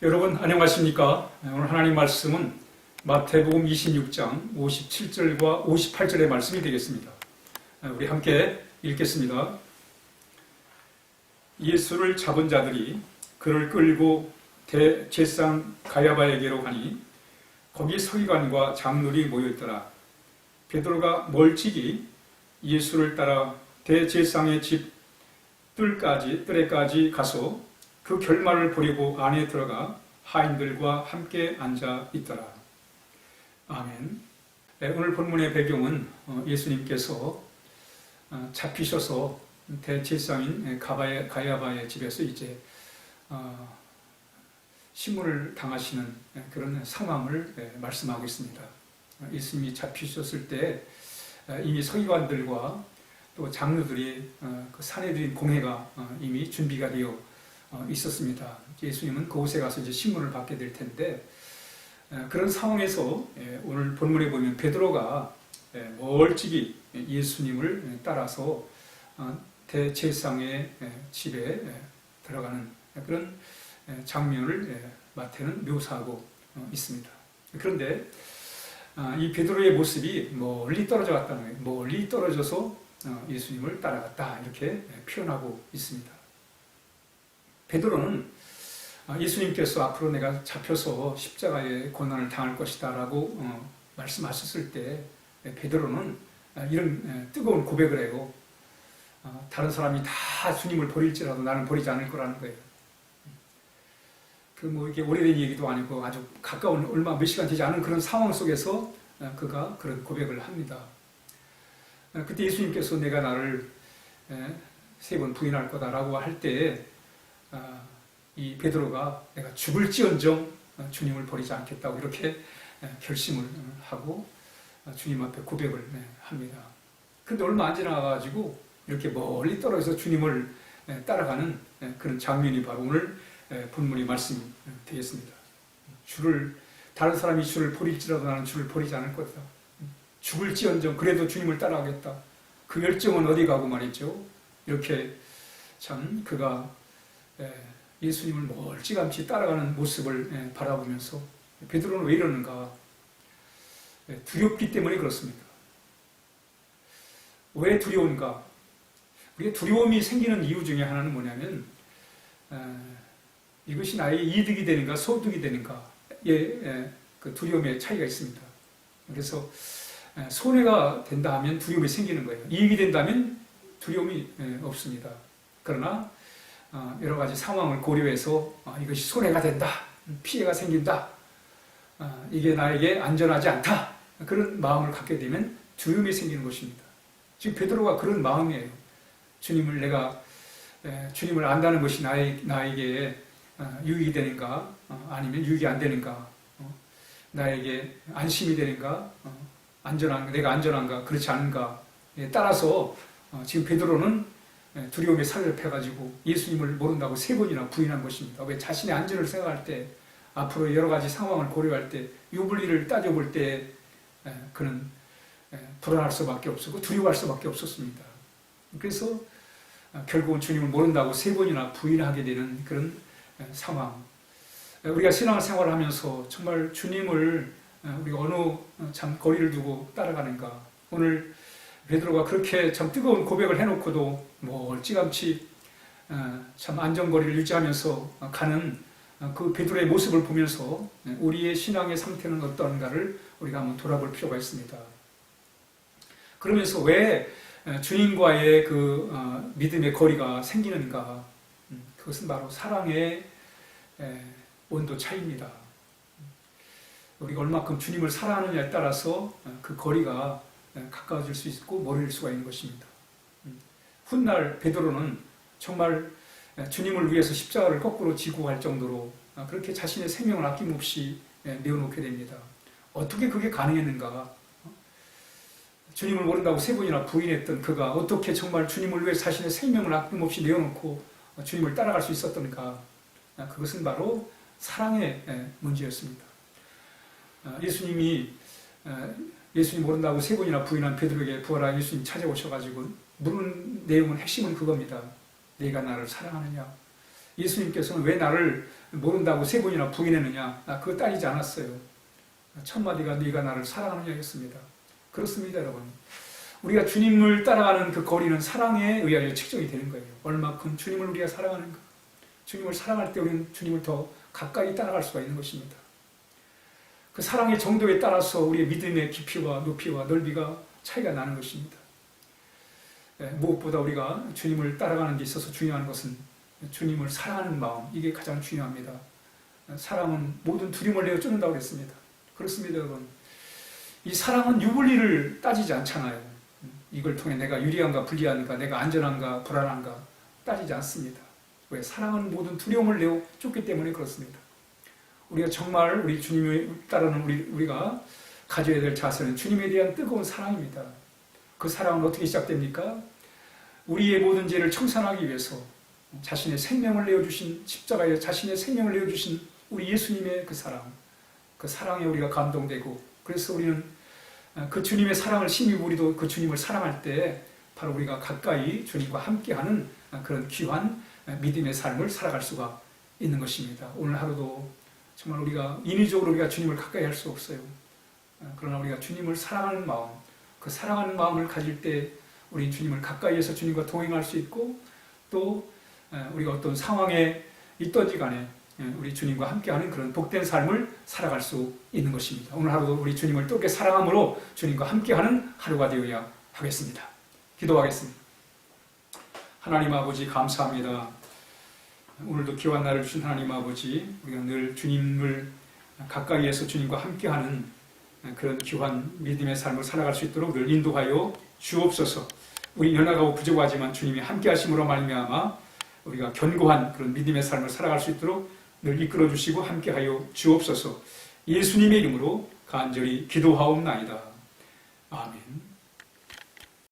여러분 안녕하십니까? 오늘 하나님 말씀은 마태복음 26장 57절과 58절의 말씀이 되겠습니다. 우리 함께 읽겠습니다. 예수를 잡은 자들이 그를 끌고 대제사장 가야바에게로 가니 거기 서기관과 장로들이 모여있더라. 베드로가 멀찍이 예수를 따라 대제사장의 집 뜰에까지 가서 그 결말을 보려고 안에 들어가 하인들과 함께 앉아 있더라. 아멘. 오늘 본문의 배경은 예수님께서 잡히셔서 대제사장인 가야바의 집에서 이제 신문을 당하시는 그런 상황을 말씀하고 있습니다. 예수님이 잡히셨을 때 이미 서기관들과 또 장로들이 그 사내들인 공회가 이미 준비가 되어 있었습니다. 예수님은 그곳에 가서 이제 신문을 받게 될 텐데 그런 상황에서 오늘 본문에 보면 베드로가 멀찍이 예수님을 따라서 대제사장의 집에 들어가는 그런 장면을 마태는 묘사하고 있습니다. 그런데 이 베드로의 모습이 멀리 떨어져 갔다는 거예요. 멀리 떨어져서 예수님을 따라갔다 이렇게 표현하고 있습니다. 베드로는 예수님께서 앞으로 내가 잡혀서 십자가의 고난을 당할 것이다 라고 말씀하셨을 때 베드로는 이런 뜨거운 고백을 해요. 다른 사람이 다 주님을 버릴지라도 나는 버리지 않을 거라는 거예요. 이게 오래된 얘기도 아니고 아주 가까운 얼마 몇 시간 되지 않은 그런 상황 속에서 그가 그런 고백을 합니다. 그때 예수님께서 내가 나를 3번 부인할 거다라고 할 때 이 베드로가 내가 죽을지언정 주님을 버리지 않겠다고 이렇게 결심을 하고 주님 앞에 고백을 합니다. 근데 얼마 안 지나가지고 이렇게 멀리 떨어져서 주님을 따라가는 그런 장면이 바로 오늘 본문의 말씀이 되겠습니다. 다른 사람이 주를 버릴지라도 나는 주를 버리지 않을 거다. 죽을지언정 그래도 주님을 따라가겠다. 그 열정은 어디 가고 말이죠. 이렇게 참 그가 예수님을 멀찌감치 따라가는 모습을 바라보면서 베드로는 왜 이러는가? 두렵기 때문에 그렇습니다. 왜 두려운가? 우리의 두려움이 생기는 이유 중에 하나는 뭐냐면 이것이 나의 이득이 되는가 소득이 되는가의 그 두려움의 차이가 있습니다. 그래서 손해가 된다 하면 두려움이 생기는 거예요. 이익이 된다면 두려움이 없습니다. 그러나 여러 가지 상황을 고려해서 이것이 손해가 된다, 피해가 생긴다, 이게 나에게 안전하지 않다 그런 마음을 갖게 되면 두려움이 생기는 것입니다. 지금 베드로가 그런 마음이에요. 주님을 안다는 것이 나에게 유익이 되는가 아니면 유익이 안 되는가, 나에게 안심이 되는가 내가 안전한가 그렇지 않은가에 따라서 지금 베드로는 두려움에 사로잡혀가지고 예수님을 모른다고 3번이나 부인한 것입니다. 왜? 자신의 안전을 생각할 때, 앞으로 여러 가지 상황을 고려할 때, 유불리를 따져볼 때 그는 불안할 수밖에 없었고 두려워할 수밖에 없었습니다. 그래서 결국은 주님을 모른다고 3번이나 부인하게 되는 그런 상황. 우리가 신앙생활을 하면서 정말 주님을 우리가 어느 참 거리를 두고 따라가는가. 오늘 베드로가 그렇게 참 뜨거운 고백을 해놓고도 멀찌감치 참 안전거리를 유지하면서 가는 그 베드로의 모습을 보면서 우리의 신앙의 상태는 어떤가를 우리가 한번 돌아볼 필요가 있습니다. 그러면서 왜 주님과의 그 믿음의 거리가 생기는가? 그것은 바로 사랑의 온도 차이입니다. 우리가 얼마큼 주님을 사랑하느냐에 따라서 그 거리가 가까워질 수 있고 멀어질 수가 있는 것입니다. 훗날 베드로는 정말 주님을 위해서 십자가를 거꾸로 지고 갈 정도로 그렇게 자신의 생명을 아낌없이 내어놓게 됩니다. 어떻게 그게 가능했는가? 주님을 모른다고 3번이나 부인했던 그가 어떻게 정말 주님을 위해 자신의 생명을 아낌없이 내어놓고 주님을 따라갈 수 있었던가? 그것은 바로 사랑의 문제였습니다. 예수님 모른다고 3번이나 부인한 베드로에게 부활한 예수님 찾아오셔가지고 묻는 내용은 핵심은 그겁니다. 네가 나를 사랑하느냐? 예수님께서는 왜 나를 모른다고 3번이나 부인했느냐? 그거 따지지 않았어요. 첫 마디가 네가 나를 사랑하느냐 였습니다. 그렇습니다, 여러분. 우리가 주님을 따라가는 그 거리는 사랑에 의하여 측정이 되는 거예요. 얼마큼 주님을 우리가 사랑하는가. 주님을 사랑할 때 우리는 주님을 더 가까이 따라갈 수가 있는 것입니다. 그 사랑의 정도에 따라서 우리의 믿음의 깊이와 높이와 넓이가 차이가 나는 것입니다. 무엇보다 우리가 주님을 따라가는 데 있어서 중요한 것은 주님을 사랑하는 마음, 이게 가장 중요합니다. 사랑은 모든 두려움을 내어 쫓는다고 그랬습니다. 그렇습니다, 여러분. 이 사랑은 유불리를 따지지 않잖아요. 이걸 통해 내가 유리한가 불리한가, 내가 안전한가 불안한가 따지지 않습니다. 왜? 사랑은 모든 두려움을 내어 쫓기 때문에 그렇습니다. 우리가 정말 우리 주님을 따르는 우리가 가져야 될 자세는 주님에 대한 뜨거운 사랑입니다. 그 사랑은 어떻게 시작됩니까? 우리의 모든 죄를 청산하기 위해서 자신의 생명을 내어주신, 십자가에 자신의 생명을 내어주신 우리 예수님의 그 사랑에 우리가 감동되고, 그래서 우리는 그 주님의 사랑을 심히 우리도 그 주님을 사랑할 때 바로 우리가 가까이 주님과 함께하는 그런 귀한 믿음의 삶을 살아갈 수가 있는 것입니다. 오늘 하루도 정말 우리가 인위적으로 우리가 주님을 가까이 할 수 없어요. 그러나 우리가 주님을 사랑하는 마음, 그 사랑하는 마음을 가질 때 우리 주님을 가까이에서 주님과 동행할 수 있고, 또 우리가 어떤 상황에 있든지 간에 우리 주님과 함께하는 그런 복된 삶을 살아갈 수 있는 것입니다. 오늘 하루도 우리 주님을 뜨겁게 사랑함으로 주님과 함께하는 하루가 되어야 하겠습니다. 기도하겠습니다. 하나님 아버지, 감사합니다. 오늘도 귀한 날을 주신 하나님 아버지, 우리가 늘 주님을 가까이에서 주님과 함께하는 그런 귀한 믿음의 삶을 살아갈 수 있도록 늘 인도하여 주옵소서. 우리 연약하고 부족하지만 주님이 함께 하심으로 말미암아 우리가 견고한 그런 믿음의 삶을 살아갈 수 있도록 늘 이끌어 주시고 함께하여 주옵소서. 예수님의 이름으로 간절히 기도하옵나이다.